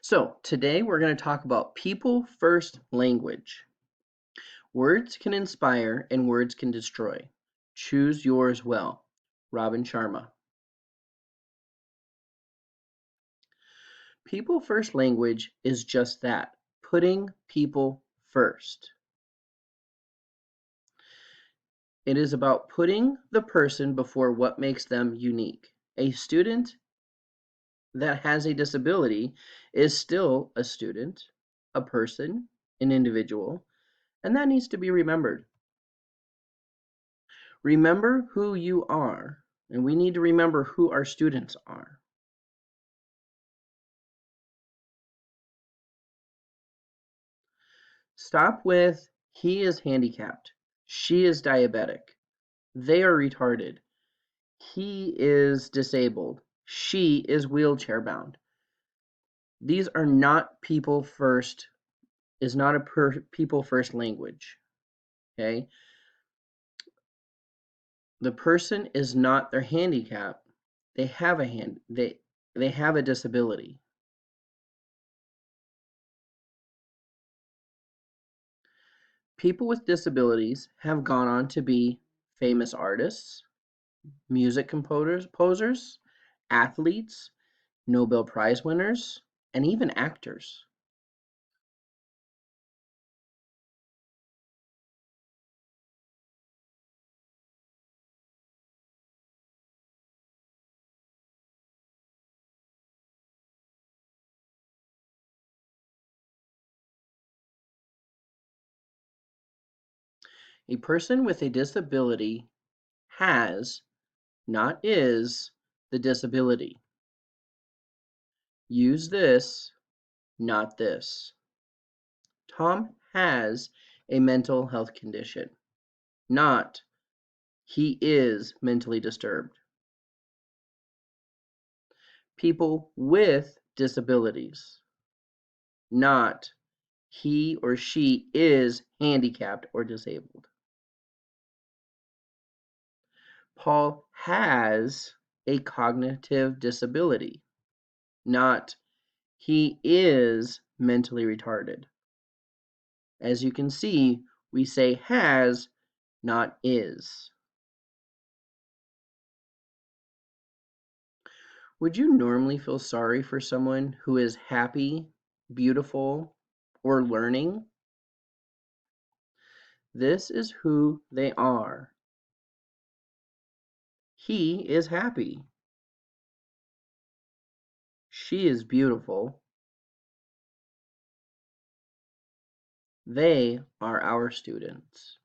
So, today we're going to talk about people first language. Words can inspire and words can destroy. Choose yours well. Robin Sharma. People first language is just that, putting people first. It is about putting the person before what makes them unique. A student that has a disability is still a student, a person, an individual, and that needs to be remembered. Remember who you are, and we need to remember who our students are. Stop with he is handicapped, she is diabetic, they are retarded, he is disabled, she is wheelchair bound. These are not people first, is not a people first language. Okay? The person is not their handicap. They have they have a disability. People with disabilities have gone on to be famous artists, music composers, athletes, Nobel Prize winners, and even actors. A person with a disability has, not is, the disability. Use this, not this. Tom has a mental health condition, not he is mentally disturbed. People with disabilities, not he or she is handicapped or disabled. Paul has a cognitive disability, not he is mentally retarded. As you can see, we say has, not is. Would you normally feel sorry for someone who is happy, beautiful, or learning? This is who they are. He is happy. She is beautiful. They are our students.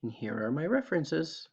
And here are my references.